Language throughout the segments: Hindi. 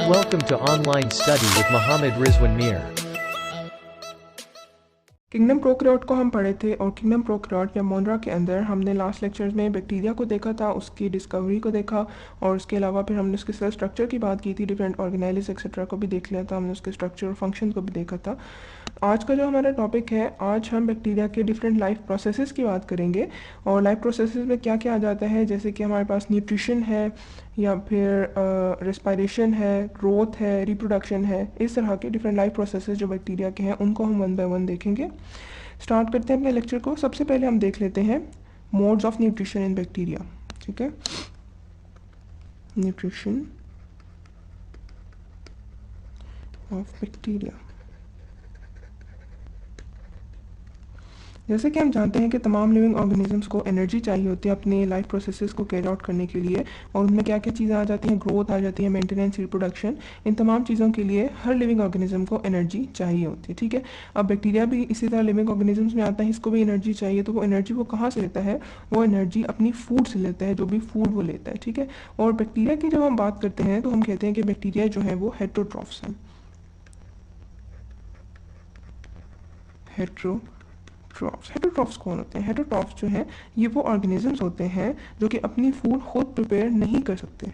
Welcome to Online Study with Mohammed Rizwan Mir. Kingdom prokaryote को हम पढ़े थे और किंगडम प्रोकैरियोट या मोनरा के अंदर हमने लास्ट लेक्चर्स में बैक्टीरिया को देखा था, उसकी डिस्कवरी को देखा और उसके अलावा फिर हमने उसके सेल स्ट्रक्चर की बात की थी, डिफरेंट ऑर्गेनाइल्स एक्सेट्रा को भी देख लिया था, हमने उसके स्ट्रक्चर और फंक्शन को भी देखा था। आज का जो हमारा टॉपिक है, आज हम बैक्टीरिया के डिफरेंट लाइफ प्रोसेसेस की बात करेंगे और लाइफ प्रोसेसेस में क्या क्या आ जाता है, जैसे कि हमारे पास न्यूट्रिशन है या फिर रेस्पायरेशन है, ग्रोथ है, रिप्रोडक्शन है, इस तरह के डिफरेंट लाइफ प्रोसेसेस जो बैक्टीरिया के हैं उनको हम वन बाय वन देखेंगे। स्टार्ट करते हैं अपने लेक्चर को। सबसे पहले हम देख लेते हैं modes of nutrition in bacteria. ठीक है, न्यूट्रिशन ऑफ बैक्टीरिया। जैसे कि हम जानते हैं कि तमाम लिविंग ऑर्गेनिजम्स को एनर्जी चाहिए होती है अपने लाइफ प्रोसेसेस को कैरी आउट करने के लिए, और उनमें क्या क्या चीज़ें आ जाती हैं, ग्रोथ आ जाती है, मेंटेनेंस, रिप्रोडक्शन, इन तमाम चीज़ों के लिए हर लिविंग ऑर्गेनिज्म को एनर्जी चाहिए होती है। ठीक है, अब बैक्टीरिया भी इसी तरह लिविंग ऑर्गेनिजम्स में आता है, इसको भी एनर्जी चाहिए। तो वो एनर्जी वो कहाँ से लेता है? वो एनर्जी अपनी फूड से लेता है, जो भी फूड वो लेता है। ठीक है, और बैक्टीरिया की जब हम बात करते हैं तो हम कहते हैं कि बैक्टीरिया जो है वो हेटेरोट्रॉफ्स हैं। हेटेरोट्रॉफ्स कौन होते हैं? हेटेरोट्रॉफ्स जो हैं ये वो ऑर्गेनिजम्स होते हैं जो कि अपनी फूड खुद प्रिपेयर नहीं कर सकते।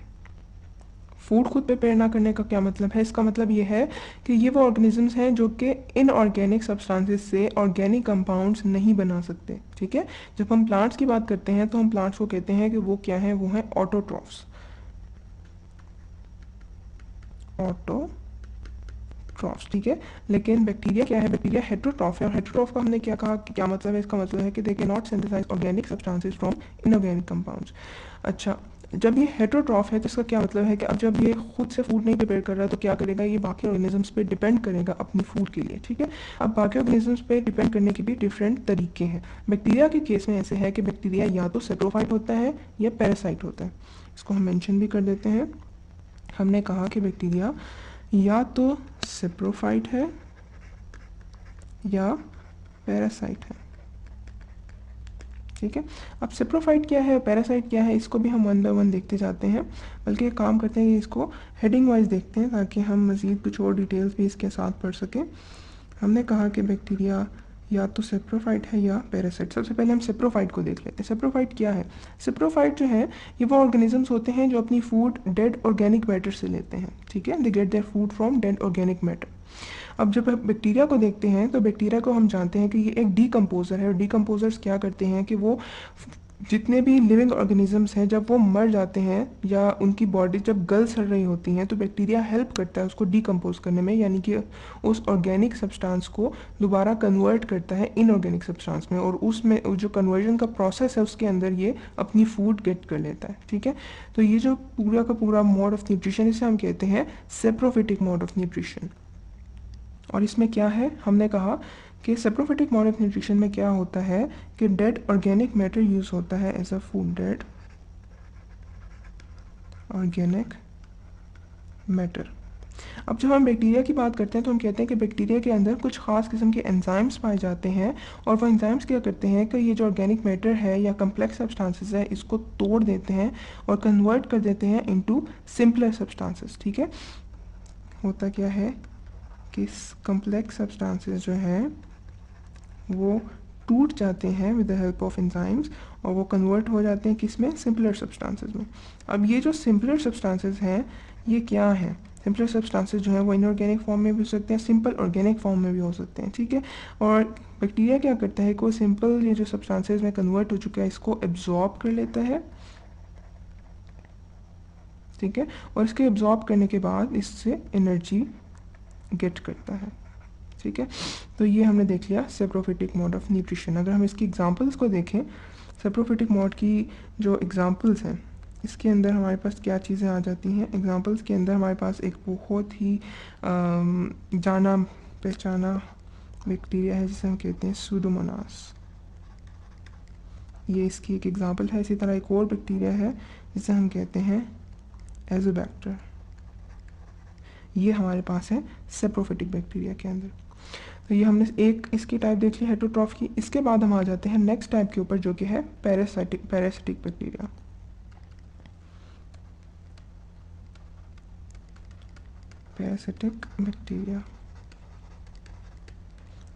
फूड खुद प्रिपेयर ना करने का क्या मतलब है? इसका मतलब ये है कि ये वो ऑर्गेनिजम्स हैं जो कि इनऑर्गेनिक सब्सटेंसेस से ऑर्गेनिक कंपाउंड्स नहीं बना सकते। ठीक है, जब हम प्लांट्स की बात करते हैं तो हम प्लांट्स को कहते हैं कि वो क्या है, वो हैं ऑटोट्रॉफ्स। ठीक है, लेकिन बैक्टीरिया क्या है? बैक्टीरिया हेटेरोट्रॉफ है। और हेटेरोट्रॉफ का हमने क्या कहा कि क्या मतलब है? इसका मतलब है कि they can not synthesise organic substances from inorganic compounds. अच्छा, जब ये हेटेरोट्रॉफ है तो इसका क्या मतलब है कि अब जब ये खुद से फूड नहीं प्रिपेयर कर रहा तो क्या करेगा? ये बाकी ऑर्गेनिजम्स पे डिपेंड करेगा अपनी फूड के लिए। ठीक है, अब बाकी ऑर्गेनिजम्स पे डिपेंड करने के भी डिफरेंट तरीके हैं। बैक्टीरिया के केस में ऐसे है कि बैक्टीरिया या तो सेप्रोफाइट होता है या पैरासाइट होता है। इसको हम मेंशन भी कर देते हैं। हमने कहा कि बैक्टीरिया या तो सेप्रोफाइट है या पैरासाइट है। ठीक है, अब सेप्रोफाइट क्या है, पैरासाइट क्या है, इसको भी हम वन बाय वन देखते जाते हैं। बल्कि एक काम करते हैं कि इसको हेडिंग वाइज देखते हैं ताकि हम मज़ीद कुछ और डिटेल्स भी इसके साथ पढ़ सकें। हमने कहा कि बैक्टीरिया या तो सेप्रोफाइट है या पैरासाइट। सबसे पहले हम सेप्रोफाइट को देख लेते हैं। सेप्रोफाइट क्या है? सेप्रोफाइट जो है ये वो ऑर्गेनिजम्स होते हैं जो अपनी फूड डेड ऑर्गेनिक मैटर से लेते हैं। ठीक है, they get their food from dead organic matter. अब जब बैक्टीरिया को देखते हैं तो बैक्टीरिया को हम जानते हैं कि ये एक डीकम्पोजर है, और डीकम्पोजर्स क्या करते हैं कि वो जितने भी लिविंग ऑर्गेनिजम्स हैं जब वो मर जाते हैं या उनकी बॉडी जब गल सड़ रही होती हैं तो बैक्टीरिया हेल्प करता है उसको डीकम्पोज करने में, यानी कि उस ऑर्गेनिक सब्सटेंस को दोबारा कन्वर्ट करता है इनऑर्गेनिक सब्सटेंस में, और उसमें जो कन्वर्जन का प्रोसेस है उसके अंदर ये अपनी फूड गेट कर लेता है। ठीक है, तो ये जो पूरा का पूरा मोड ऑफ न्यूट्रिशन, इसे हम कहते हैं सेप्रोफिटिक मोड ऑफ न्यूट्रिशन। और इसमें क्या है? हमने कहा कि सेप्रोफिटिक मोड ऑफ न्यूट्रिशन में क्या होता है कि डेड ऑर्गेनिक मैटर यूज़ होता है as a food, dead organic matter. अब जब हम बैक्टीरिया की बात करते हैं तो हम कहते हैं कि बैक्टीरिया के अंदर कुछ खास किस्म के एंजाइम्स पाए जाते हैं, और वो एंजाइम्स क्या करते हैं कि ये जो ऑर्गेनिक मैटर है या कम्प्लेक्स सब्सटेंसेस है इसको तोड़ देते हैं और कन्वर्ट कर देते हैं इनटू सिंपलर सब्सटेंसेस। ठीक है, होता क्या है कि कम्प्लेक्स सब्सटेंसेस जो हैं वो टूट जाते हैं with the help of enzymes, और वो कन्वर्ट हो जाते हैं किस में? सिंपलर सब्सटेंसेस में। अब ये जो सिंपलर सब्सटेंसेस हैं ये क्या हैं? सिंपलर सब्सटेंसेस जो हैं वो इनऑर्गेनिक फॉर्म में भी हो सकते हैं, सिंपल ऑर्गेनिक फॉर्म में भी हो सकते हैं। ठीक है, और बैक्टीरिया क्या करता है कि वो सिंपल ये जो सब्सटेंसेस में कन्वर्ट हो चुका है इसको एब्जॉर्ब कर लेता है। ठीक है, और इसके एब्जॉर्ब करने के बाद इससे एनर्जी गेट करता है। ठीक है, तो ये हमने देख लिया सेप्रोफिटिक मोड ऑफ न्यूट्रिशन। अगर हम इसकी एग्जांपल्स को देखें, सेप्रोफिटिक मोड की जो एग्जांपल्स हैं इसके अंदर हमारे पास क्या चीज़ें आ जाती हैं? एग्जांपल्स के अंदर हमारे पास एक बहुत ही जाना पहचाना बैक्टीरिया है जिसे हम कहते हैं सूडोमोनास। ये इसकी एक एग्जांपल है। इसी तरह एक और बैक्टीरिया है जिसे हम कहते हैं एजोबैक्टर। ये हमारे पास है सेप्रोफिटिक बैक्टीरिया के अंदर। तो ये हमने एक इसकी टाइप देख ली हेटेरोट्रॉफ की। इसके बाद हम आ जाते हैं नेक्स्ट टाइप के ऊपर जो कि है parasitic bacteria. Parasitic bacteria.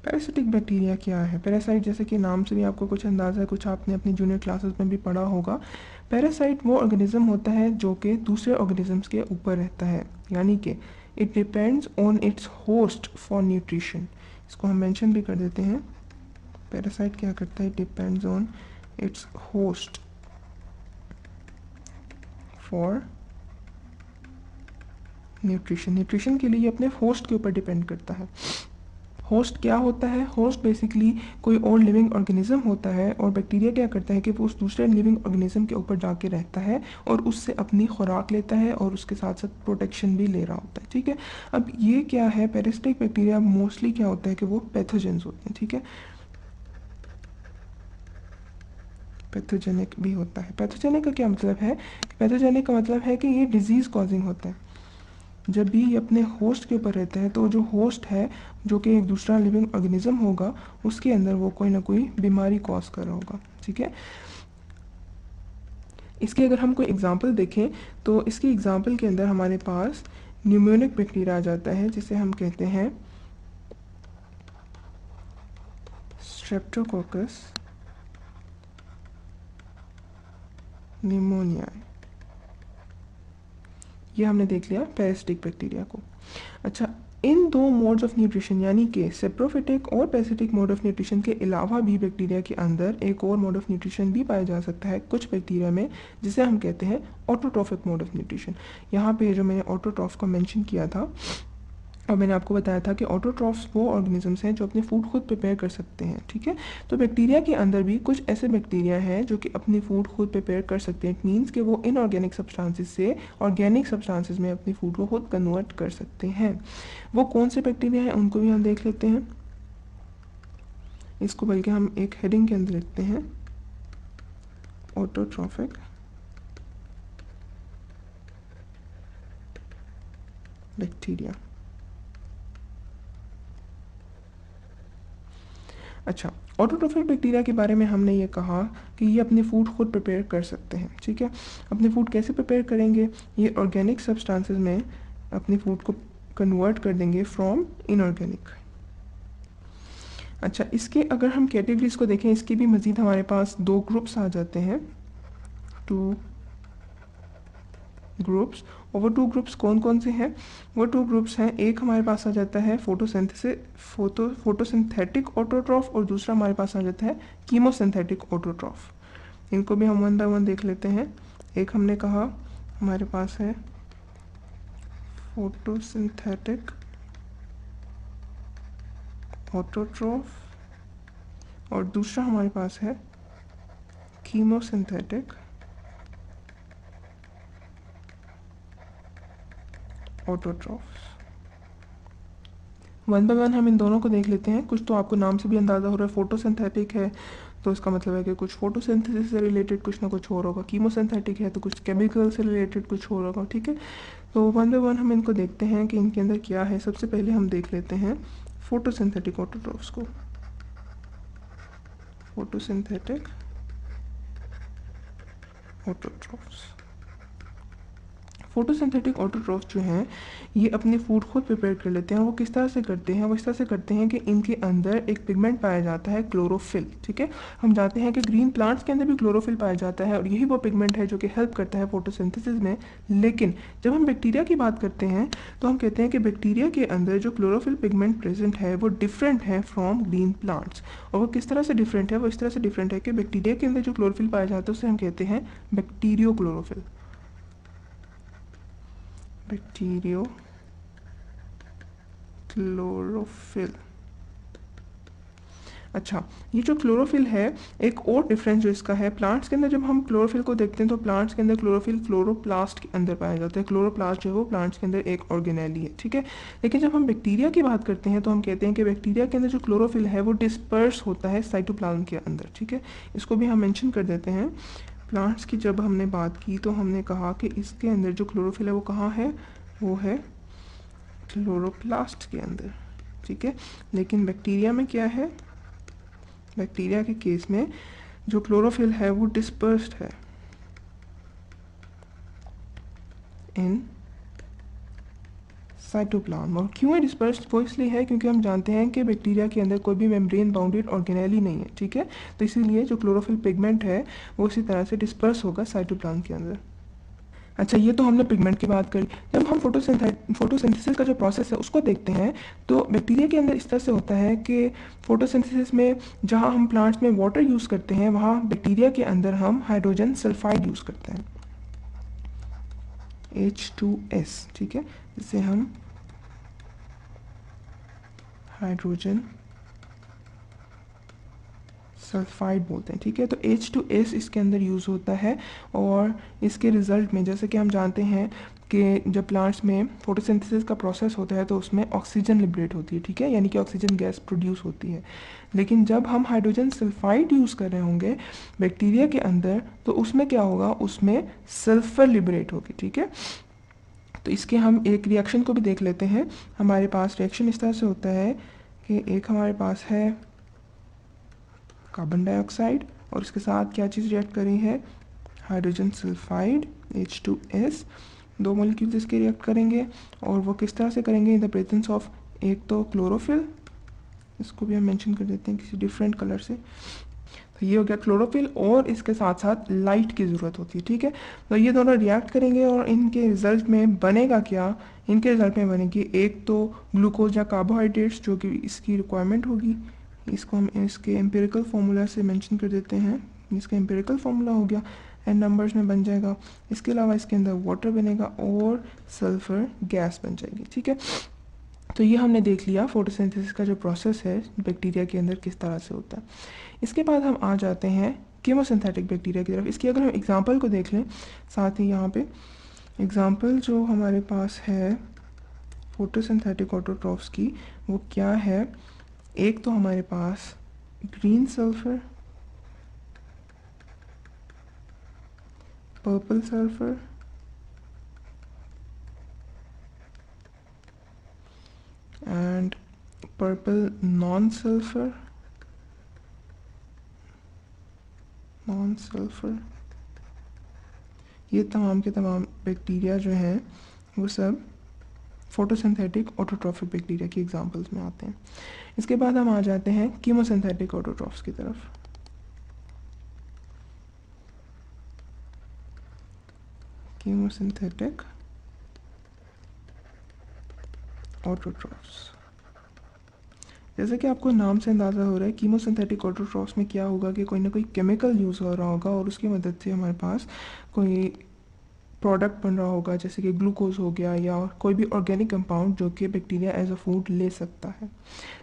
Parasitic bacteria क्या है? पैरासाइट जैसे कि नाम से भी आपको कुछ अंदाज़ा है, कुछ आपने अपनी जूनियर क्लासेस में भी पढ़ा होगा। पैरासाइट वो ऑर्गेनिज्म होता है जो कि दूसरे ऑर्गेनिजम्स के ऊपर रहता है, यानी कि it depends on it's host for nutrition. इसको हम मेंशन भी कर देते हैं। पैरासाइट क्या करता है? Depends on it's host for nutrition. Nutrition के लिए ये अपने होस्ट के ऊपर डिपेंड करता है। होस्ट क्या होता है? होस्ट बेसिकली कोई और लिविंग ऑर्गेनिज्म होता है, और बैक्टीरिया क्या करता है कि वो उस दूसरे लिविंग ऑर्गेनिज्म के ऊपर जाके रहता है और उससे अपनी खुराक लेता है और उसके साथ साथ प्रोटेक्शन भी ले रहा होता है। ठीक है, अब ये क्या है? पैरासिटिक बैक्टीरिया मोस्टली क्या होता है कि वो पैथोजेंस होते हैं। ठीक है, पैथोजेनिक भी होता है। पैथोजेनिक का क्या मतलब है? पैथोजेनिक का मतलब है कि ये डिजीज़ कॉजिंग होता है। जब भी ये अपने होस्ट के ऊपर रहता है तो जो होस्ट है, जो कि एक दूसरा लिविंग ऑर्गेनिज्म होगा, उसके अंदर वो कोई ना कोई बीमारी कॉज कर रहा होगा। ठीक है, इसके अगर हम कोई एग्जांपल देखें तो इसकी एग्जांपल के अंदर हमारे पास न्यूमोनिक बैक्टीरिया आ जाता है, जिसे हम कहते हैं स्ट्रेप्टोकोकस न्यूमोनियाई। ये हमने देख लिया पैरासिटिक बैक्टीरिया को। अच्छा, इन दो मोड्स ऑफ न्यूट्रिशन यानी कि सेप्रोफिटिक और पैरासिटिक मोड ऑफ न्यूट्रिशन के अलावा भी बैक्टीरिया के अंदर एक और मोड ऑफ न्यूट्रिशन भी पाया जा सकता है कुछ बैक्टीरिया में, जिसे हम कहते हैं ऑटोट्रॉफिक मोड ऑफ न्यूट्रिशन। यहाँ पे जो मैंने ऑटोट्रॉफ का मेंशन किया था, और मैंने आपको बताया था कि ऑटोट्रॉफ्स वो ऑर्गेनिजम्स हैं जो अपने फूड खुद प्रिपेयर कर सकते हैं। ठीक है, तो बैक्टीरिया के अंदर भी कुछ ऐसे बैक्टीरिया हैं जो कि अपनी फूड खुद प्रिपेयर कर सकते हैं। इट मीन्स कि वो इनऑर्गेनिक सब्सटेंसेस से ऑर्गेनिक सब्सटेंसेस में अपनी फूड को खुद कन्वर्ट कर सकते हैं। वो कौन से बैक्टीरिया हैं उनको भी हम देख लेते हैं। इसको बल्कि हम एक हेडिंग के अंदर लिखते हैं, ऑटोट्रॉफिक बैक्टीरिया। अच्छा, ऑटोट्रॉफिक बैक्टीरिया के बारे में हमने ये कहा कि ये अपनी फूड खुद प्रिपेयर कर सकते हैं। ठीक है, अपनी फूड कैसे प्रिपेयर करेंगे? ये ऑर्गेनिक सब्सटेंसेस में अपनी फूड को कन्वर्ट कर देंगे फ्रॉम इनऑर्गेनिक। अच्छा, इसके अगर हम कैटेगरीज को देखें, इसके भी मज़ीद हमारे पास दो ग्रुप्स आ जाते हैं, टू ग्रुप्स। और वो टू ग्रुप्स कौन कौन से हैं? वो टू ग्रुप्स हैं, एक हमारे पास आ जाता है फोटोसिंथेटिक ऑटोट्रॉफ, और दूसरा हमारे पास आ जाता है कीमोसिंथेटिक ऑटोट्रॉफ। इनको भी हम वन बाय वन देख लेते हैं। एक हमने कहा हमारे पास है फोटोसिंथेटिक ऑटोट्रॉफ, और दूसरा हमारे पास है chemosynthetic autotrophs. One by one हम इन दोनों को देख लेते हैं। कुछ तो आपको नाम से भी अंदाज़ा हो रहा है, फोटोसिंथेटिक है तो इसका मतलब है कि कुछ फोटोसिंथेसिस से रिलेटेड कुछ ना कुछ हो रहा होगा। कीमोसिंथेटिक है तो कुछ केमिकल से रिलेटेड कुछ हो रहा होगा। ठीक है, तो वन बाय वन हम इनको देखते हैं कि इनके अंदर क्या है। सबसे पहले हम देख लेते हैं फोटोसिंथेटिक ऑटोट्रॉफ्स को। फोटोसिंथेटिक ऑटोट्रॉफ्स, फोटोसिंथेटिक ऑटोट्रॉफ्स जो हैं ये अपनी फूड खुद प्रिपेयर कर लेते हैं। वो किस तरह से करते हैं? वो इस तरह से करते हैं कि इनके अंदर एक पिगमेंट पाया जाता है, क्लोरोफिल। ठीक है, हम जानते हैं कि ग्रीन प्लांट्स के अंदर भी क्लोरोफिल पाया जाता है, और यही वो पिगमेंट है जो कि हेल्प करता है फोटोसिंथेसिस में। लेकिन जब हम बैक्टीरिया की बात करते हैं तो हम कहते हैं कि बैक्टीरिया के अंदर जो क्लोरोफिल पिगमेंट प्रेजेंट है वो डिफरेंट है फ्रॉम ग्रीन प्लांट्स। और वो किस तरह से डिफरेंट है? वो इस तरह से डिफरेंट है कि बैक्टीरिया के अंदर जो क्लोरोफिल पाया जाता है उसे हम कहते हैं बैक्टीरियो क्लोरोफिल। Bacterio chlorophyll. अच्छा, ये जो क्लोरोफिल है, एक और डिफरेंस जो इसका है, प्लांट्स के अंदर जब हम क्लोरोफिल को देखते हैं तो प्लांट्स के अंदर क्लोरोफिल क्लोरोप्लास्ट के अंदर पाया जाता है। क्लोरोप्लास्ट जो है वो प्लांट्स के अंदर एक ऑर्गेनेली है। ठीक है, लेकिन जब हम बैक्टीरिया की बात करते हैं तो हम कहते हैं कि बैक्टीरिया के अंदर जो क्लोरोफिल है वो डिस्पर्स होता है साइटोप्लाज्म के अंदर। ठीक है, इसको भी हम मेंशन कर देते हैं। प्लांट्स की जब हमने बात की तो हमने कहा कि इसके अंदर जो क्लोरोफिल है वो कहाँ है? वो है क्लोरोप्लास्ट के अंदर। ठीक है, लेकिन बैक्टीरिया में क्या है? बैक्टीरिया के केस में जो क्लोरोफिल है वो डिस्पर्स्ड है इन साइटोप्लाज्म। और क्यों है डिस्पर्स्ड, वो इसलिए है क्योंकि हम जानते हैं कि बैक्टीरिया के अंदर कोई भी मेम्ब्रेन बाउंडेड ऑर्गेनेल नहीं है, ठीक है। तो इसीलिए जो क्लोरोफिल पिगमेंट है वो इसी तरह से डिस्पर्स होगा साइटोप्लाज्म के अंदर। अच्छा, ये तो हमने पिगमेंट की बात करी। जब हम फोटोसिंथेसिस का जो प्रोसेस है उसको देखते हैं तो बैक्टीरिया के अंदर इस तरह से होता है कि फोटोसिंथेसिस में जहाँ हम प्लांट्स में वाटर यूज़ करते हैं वहाँ बैक्टीरिया के अंदर हम हाइड्रोजन सल्फाइड यूज़ करते हैं, H2S, ठीक है, जिसे हम हाइड्रोजन सल्फाइड बोलते हैं, ठीक है। तो H2S इसके अंदर यूज़ होता है और इसके रिज़ल्ट में जैसे कि हम जानते हैं कि जब प्लांट्स में फोटोसिंथेसिस का प्रोसेस होता है तो उसमें ऑक्सीजन लिबरेट होती है, ठीक है, यानी कि ऑक्सीजन गैस प्रोड्यूस होती है। लेकिन जब हम हाइड्रोजन सल्फाइड यूज़ कर रहे होंगे बैक्टीरिया के अंदर तो उसमें क्या होगा, उसमें सल्फर लिबरेट होगी, ठीक है। तो इसके हम एक रिएक्शन को भी देख लेते हैं। हमारे पास रिएक्शन इस तरह से होता है कि एक हमारे पास है कार्बन डाइऑक्साइड और इसके साथ क्या चीज़ रिएक्ट करी है, हाइड्रोजन सल्फाइड H2S। दो मॉलिक्यूल्स इसके रिएक्ट करेंगे और वो किस तरह से करेंगे, इन द प्रेजेंस ऑफ एक तो क्लोरोफिल, इसको भी हम मेंशन कर देते हैं किसी डिफरेंट कलर से। तो ये हो गया क्लोरोफिल और इसके साथ साथ लाइट की ज़रूरत होती है, ठीक है। तो ये दोनों रिएक्ट करेंगे और इनके रिजल्ट में बनेगा क्या, इनके रिजल्ट में बनेगी एक तो ग्लूकोज या कार्बोहाइड्रेट्स जो कि इसकी रिक्वायरमेंट होगी। इसको हम इसके एम्पिरिकल फार्मूला से मेंशन कर देते हैं, इसका एम्पिरिकल फार्मूला हो गया एन नंबर्स में बन जाएगा। इसके अलावा इसके अंदर वाटर बनेगा और सल्फर गैस बन जाएगी, ठीक है। तो ये हमने देख लिया फोटोसिंथेसिस का जो प्रोसेस है बैक्टीरिया के अंदर किस तरह से होता है। इसके बाद हम आ जाते हैं कीमोसिंथेटिक बैक्टीरिया की तरफ। इसकी अगर हम एग्जांपल को देख लें साथ ही यहाँ पे एग्जांपल जो हमारे पास है फोटोसिंथेटिक ऑटोट्रॉफ्स की वो क्या है, एक तो हमारे पास green sulphur, purple sulphur, and purple non sulphur, ये तमाम के तमाम बैक्टीरिया जो हैं वो सब फोटोसिंथेटिक ऑटोट्रॉफिक बैक्टीरिया की एग्जांपल्स में आते हैं। इसके बाद हम आ जाते हैं कीमोसिंथेटिक ऑटोट्रॉफ्स की तरफ। कीमोसिंथेटिक ऑटोट्रॉफ्स, जैसे कि आपको नाम से अंदाज़ा हो रहा है कीमोसिंथेटिक ऑटोट्रॉफ्स में क्या होगा कि कोई ना कोई केमिकल यूज़ हो रहा होगा और उसकी मदद से हमारे पास कोई प्रोडक्ट बन रहा होगा, जैसे कि ग्लूकोज हो गया या कोई भी ऑर्गेनिक कंपाउंड जो कि बैक्टीरिया एज अ फूड ले सकता है।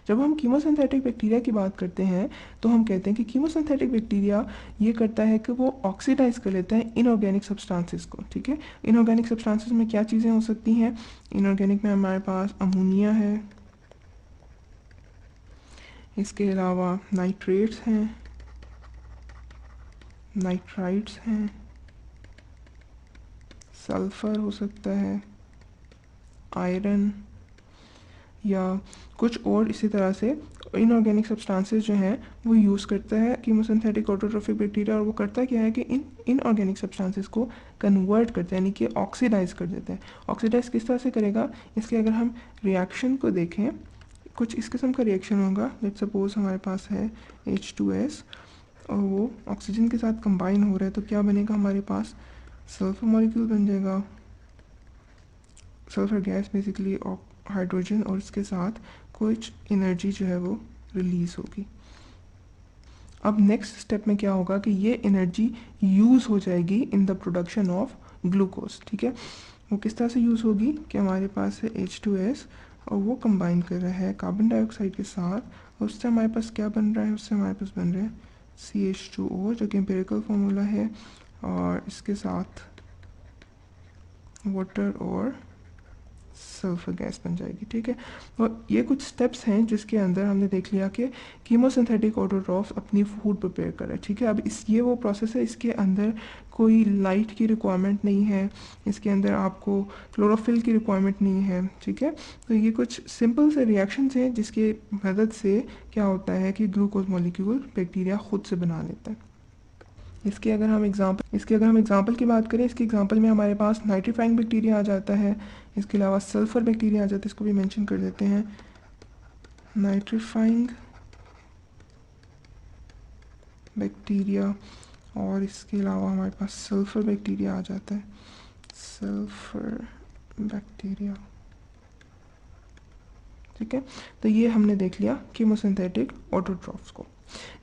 जब हम कीमोसिंथेटिक बैक्टीरिया की बात करते हैं तो हम कहते हैं कि कीमोसिंथेटिक बैक्टीरिया ये करता है कि वो ऑक्सीडाइज कर लेता है इनऑर्गेनिक सब्सटेंसेस को, ठीक है। इनऑर्गेनिक सब्सटेंसेस में क्या चीज़ें हो सकती हैं, इनऑर्गेनिक में हमारे पास अमोनिया है, इसके अलावा नाइट्रेट्स हैं, नाइट्राइट्स हैं, सल्फ़र हो सकता है, आयरन या कुछ और इसी तरह से इनऑर्गेनिक सब्सटेंसेस जो हैं वो यूज़ करता है कीमोसिंथेटिक ऑटोट्रॉफिक बैक्टीरिया। और वो करता क्या है कि इन इनऑर्गेनिक सब्सटेंसेस को कन्वर्ट करता है, यानी कि ऑक्सीडाइज कर देता है। ऑक्सीडाइज किस तरह से करेगा, इसके अगर हम रिएक्शन को देखें, कुछ इस किस्म का रिएक्शन होगा। लेट्स सपोज हमारे पास है H2S और वो ऑक्सीजन के साथ कंबाइन हो रहा है तो क्या बनेगा, हमारे पास सल्फर मॉलिक्यूल बन जाएगा, सल्फर गैस बेसिकली हाइड्रोजन, और इसके साथ कुछ एनर्जी जो है वो रिलीज़ होगी। अब नेक्स्ट स्टेप में क्या होगा कि ये एनर्जी यूज़ हो जाएगी in the production of glucose, ठीक है। वो किस तरह से यूज़ होगी कि हमारे पास है H2S और वो कंबाइन कर रहा है कार्बन डाइऑक्साइड के साथ और उससे हमारे पास क्या बन रहा है, उससे हमारे पास बन रहा है CH2O जो कि एम्पिरिकल फार्मूला है, और इसके साथ वाटर और सल्फर गैस बन जाएगी, ठीक है। और ये कुछ स्टेप्स हैं जिसके अंदर हमने देख लिया कि कीमोसिंथेटिक ऑटोट्रॉफ्स अपनी फूड प्रिपेयर कर रहे हैं, ठीक है। अब ये वो प्रोसेस है, इसके अंदर कोई लाइट की रिक्वायरमेंट नहीं है, इसके अंदर आपको क्लोरोफिल की रिक्वायरमेंट नहीं है, ठीक है। तो ये कुछ सिंपल से रिएक्शंस हैं जिसकी मदद से क्या होता है कि ग्लूकोज मॉलिक्यूल बैक्टीरिया खुद से बना लेता है। इसके अगर हम एग्जांपल की बात करें, इसके एग्जांपल में हमारे पास नाइट्रीफाइंग बैक्टीरिया आ जाता है, इसके अलावा सल्फर बैक्टीरिया आ जाता है, इसको भी मेंशन कर देते हैं, नाइट्रीफाइंग बैक्टीरिया, और इसके अलावा हमारे पास सल्फर बैक्टीरिया आ जाता है, सल्फर बैक्टीरिया। ठीक है, तो ये हमने देख लिया कीमोसिंथेटिक ऑटोट्रॉफ्स को।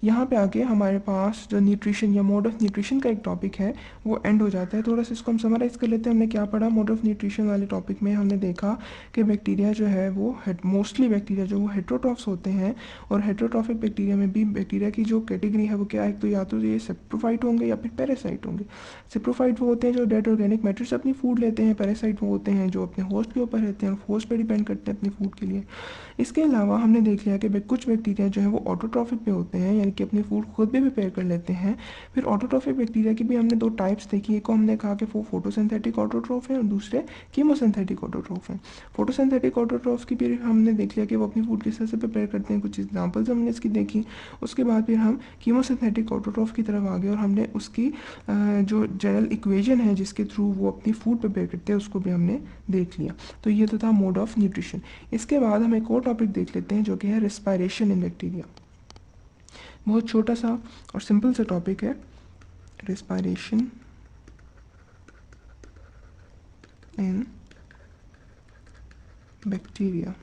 यहाँ पे आके हमारे पास जो न्यूट्रिशन या मोड ऑफ न्यूट्रिशन का एक टॉपिक है वो एंड हो जाता है। थोड़ा सा इसको हम समराइज़ कर लेते हैं। हमने क्या पढ़ा? मोड ऑफ न्यूट्रिशन वाले टॉपिक में हमने देखा कि बैक्टीरिया जो है वो मोस्टली बैक्टीरिया जो वो हेट्रोट्रॉफ्स होते हैं, और हेट्रोट्रॉफिक बैक्टीरिया में भी बैक्टीरिया की जो कैटेगरी है वो क्या है, तो या तो ये सेप्रोफाइट होंगे या फिर पैरासाइट होंगे। सेप्रोफाइट वो होते हैं जो डेड ऑर्गेनिक मैटर से अपनी फूड लेते हैं, पैरासाइट वो होते हैं जो अपने होस्ट के ऊपर रहते हैं और होस्ट पर डिपेंड करते हैं अपनी फूड के लिए। इसके अलावा हमने देख लिया कि कुछ बैक्टीरिया जो है वो ऑटोट्रॉफिक पे होते हैं, यानी कि अपनी फूड खुद भी प्रिपेयर कर लेते हैं। फिर ऑटोट्रॉफिक बैक्टीरिया की भी हमने दो टाइप्स देखी। एक को हमने कहा कि वो फोटोसिंथेटिक ऑटोट्रॉफ है और दूसरे कीमोसिंथेटिक ऑटोट्रॉफ हैं। फोटोसिंथेटिक ऑटोट्रॉफ की फिर हमने देख लिया कि वो अपनी फूड किस तरह से प्रिपेयर करते हैं, कुछ एग्जाम्पल्स हमने इसकी देखी। उसके बाद फिर हम कीमोसिंथेटिक ऑटोट्रॉफ की तरफ आ गए और हमने उसकी जो जनरल इक्वेशन है जिसके थ्रू वो अपनी फूड प्रिपेयर करते हैं उसको भी हमने देख लिया। तो ये तो था मोड ऑफ न्यूट्रिशन। इसके बाद हम एक और टॉपिक देख लेते हैं जो कि है रेस्पायरेशन इन बैक्टीरिया। बहुत छोटा सा और सिंपल सा टॉपिक है, रेस्पायरेशन इन बैक्टीरिया।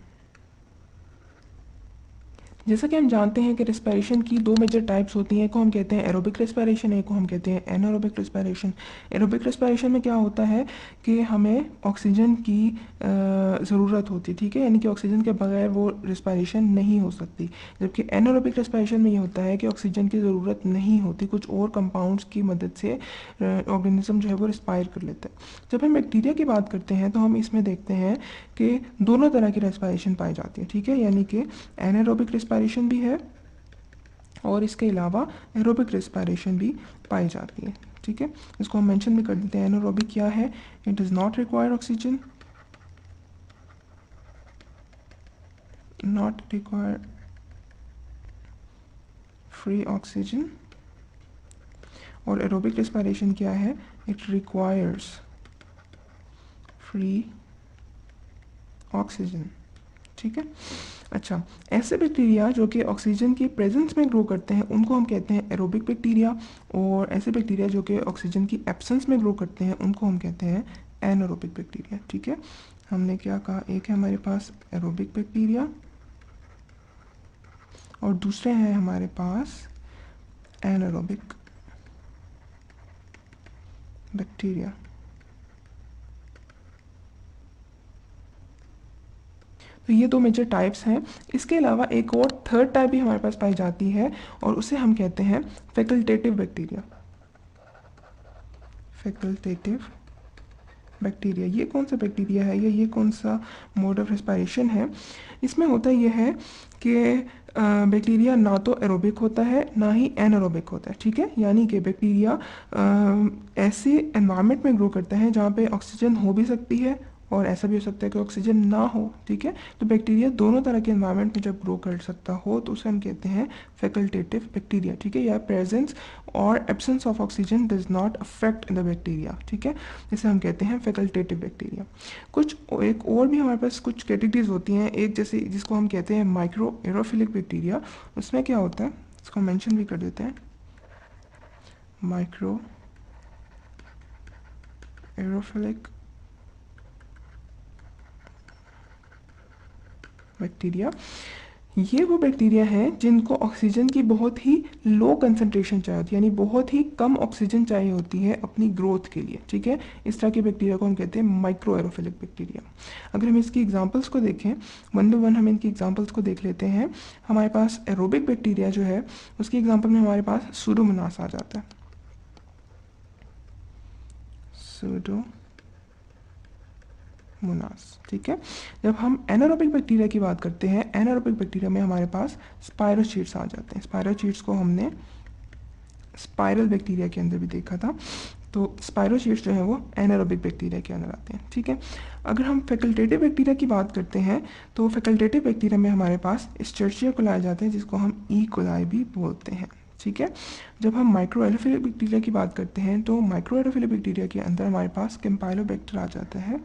जैसा कि हम जानते हैं कि रेस्पिरेशन की दो मेजर टाइप्स होती हैं, एक को हम कहते हैं एरोबिक रेस्पिरेशन, एक को हम कहते हैं एनारोबिक रेस्पिरेशन। एरोबिक रेस्पिरेशन में क्या होता है कि हमें ऑक्सीजन की ज़रूरत होती है, ठीक है, यानी कि ऑक्सीजन के बगैर वो रेस्पिरेशन नहीं हो सकती। जबकि एनारोबिक रेस्पिरेशन में ये होता है कि ऑक्सीजन की ज़रूरत नहीं होती, कुछ और कंपाउंड्स की मदद से ऑर्गेनिज्म जो है वो रेस्पायर कर लेता है। जब हम बैक्टीरिया की बात करते हैं तो हम इसमें देखते हैं कि दोनों तरह की रेस्पिरेशन पाई जाती है, ठीक है, यानी कि एनारोबिक रेस्पिरेशन भी है और इसके अलावा एरोबिक रेस्पिरेशन भी पाई जाती है, ठीक है। इसको हम मेंशन भी कर देते हैं। एनारोबिक क्या है? It does not require oxygen, not require free oxygen. और एरोबिक रेस्पिरेशन क्या है? इट रिक्वायर्स फ्री ऑक्सीजन, ठीक है। अच्छा, ऐसे बैक्टीरिया जो कि ऑक्सीजन की प्रेजेंस में ग्रो करते हैं उनको हम कहते हैं एरोबिक बैक्टीरिया, और ऐसे बैक्टीरिया जो कि ऑक्सीजन की एब्सेंस में ग्रो करते हैं उनको हम कहते हैं एनारोबिक बैक्टीरिया, ठीक है। हमने क्या कहा? एक है हमारे पास एरोबिक बैक्टीरिया और दूसरे हैं हमारे पास एनारोबिक बैक्टीरिया। तो ये दो मेजर टाइप्स हैं। इसके अलावा एक और थर्ड टाइप भी हमारे पास पाई जाती है और उसे हम कहते हैं फैकल्टेटिव बैक्टीरिया। फैकल्टेटिव बैक्टीरिया, ये कौन सा बैक्टीरिया है या ये कौन सा मोड ऑफ रेस्पिरेशन है? इसमें होता यह है कि बैक्टीरिया ना तो एरोबिक होता है ना ही एनारोबिक होता है, ठीक है, यानी कि बैक्टीरिया ऐसे एनवायरनमेंट में ग्रो करता है जहाँ पे ऑक्सीजन हो भी सकती है और ऐसा भी हो सकता है कि ऑक्सीजन ना हो, ठीक है। तो बैक्टीरिया दोनों तरह के एनवायरनमेंट में जब ग्रो कर सकता हो तो उसे हम कहते हैं फैकल्टेटिव बैक्टीरिया, ठीक है। या प्रेजेंस और absence of oxygen does not affect the bacteria, ठीक है, इसे हम कहते हैं फैकल्टेटिव बैक्टीरिया। कुछ एक और भी हमारे पास कुछ कैटेगरीज होती हैं, एक जैसे जिसको हम कहते हैं माइक्रो एरोफिलिक बैक्टीरिया। उसमें क्या होता है, इसको मेंशन भी कर देते हैं, माइक्रो एरोफिलिक बैक्टीरिया। ये वो बैक्टीरिया हैं जिनको ऑक्सीजन की बहुत ही लो कंसंट्रेशन चाहिए होती है, यानी बहुत ही कम ऑक्सीजन चाहिए होती है अपनी ग्रोथ के लिए, ठीक है। इस तरह के बैक्टीरिया को हम कहते हैं माइक्रो एरोफिलिक बैक्टीरिया। अगर हम इसकी एग्जांपल्स को देखें, वन बाय वन हम इनकी एग्जांपल्स को देख लेते हैं। हमारे पास एरोबिक बैक्टीरिया जो है उसकी एग्जाम्पल में हमारे पास सूडोमोनास आ जाता है, सूडोमोनास, ठीक है। जब हम एनारोबिक बैक्टीरिया की बात करते हैं, एनारोबिक बैक्टीरिया में हमारे पास स्पायरोचीट्स आ जाते हैं। स्पायरोचीट्स को हमने स्पाइरल बैक्टीरिया के अंदर भी देखा था, तो स्पायरोचीट्स जो है वो एनारोबिक बैक्टीरिया के अंदर आते हैं, ठीक है। अगर हम फैकल्टेटिव बैक्टीरिया की बात करते हैं तो फैकल्टेटिव बैक्टीरिया में हमारे पास एस्चेरिचिया कोलाई आ जाते हैं जिसको हम ई कोलाई भी बोलते हैं, ठीक है। जब हम माइक्रो एलोफिलिक बैक्टीरिया की बात करते हैं तो माइक्रो एलोफिलिक बैक्टीरिया के अंदर हमारे पास कैम्पाइलोबैक्टर आ जाता है।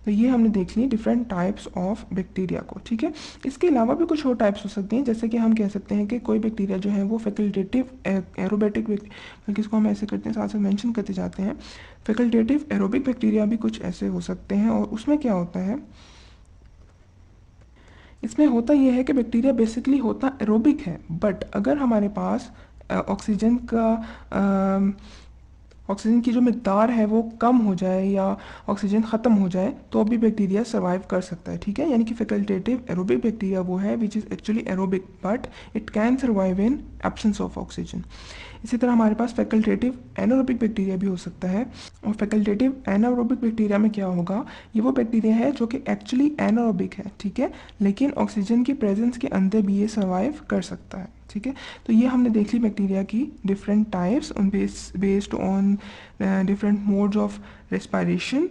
तो ये हमने देख ली डिफरेंट टाइप्स ऑफ बैक्टीरिया को, ठीक है। इसके अलावा भी कुछ और टाइप्स हो सकते हैं, जैसे कि हम कह सकते हैं कि कोई बैक्टीरिया जो है वो फैकल्टेटिव एरोबेटिक, बल्कि इसको हम ऐसे करते हैं, साथ साथ मेंशन करते जाते हैं। फैकल्टेटिव एरोबिक बैक्टीरिया भी कुछ ऐसे हो सकते हैं, और उसमें क्या होता है, इसमें होता यह है कि बैक्टीरिया बेसिकली होता एरोबिक है, बट अगर हमारे पास ऑक्सीजन की जो मिकदार है वो कम हो जाए या ऑक्सीजन ख़त्म हो जाए तो भी बैक्टीरिया सर्वाइव कर सकता है, ठीक है। यानी कि फैकल्टेटिव एरोबिक बैक्टीरिया वो है which is actually aerobic but it can survive in absence of oxygen. इसी तरह हमारे पास फैकल्टेटिव एनारोबिक बैक्टीरिया भी हो सकता है, और फैकल्टेटिव एनारोबिक बैक्टीरिया में क्या होगा, ये वो बैक्टीरिया है जो कि एक्चुअली एनारोबिक है, ठीक है, लेकिन ऑक्सीजन की प्रेजेंस के अंदर भी ये सर्वाइव कर सकता है, ठीक है। तो ये हमने देख ली बैक्टीरिया की different types based on different modes of respiration.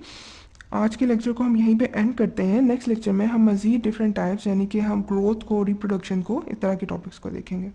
आज के लेक्चर को हम यहीं पे एंड करते हैं। नेक्स्ट लेक्चर में हम मज़ीद डिफरेंट टाइप्स यानी कि हम ग्रोथ को, रिप्रोडक्शन को, इस तरह के टॉपिक्स को देखेंगे।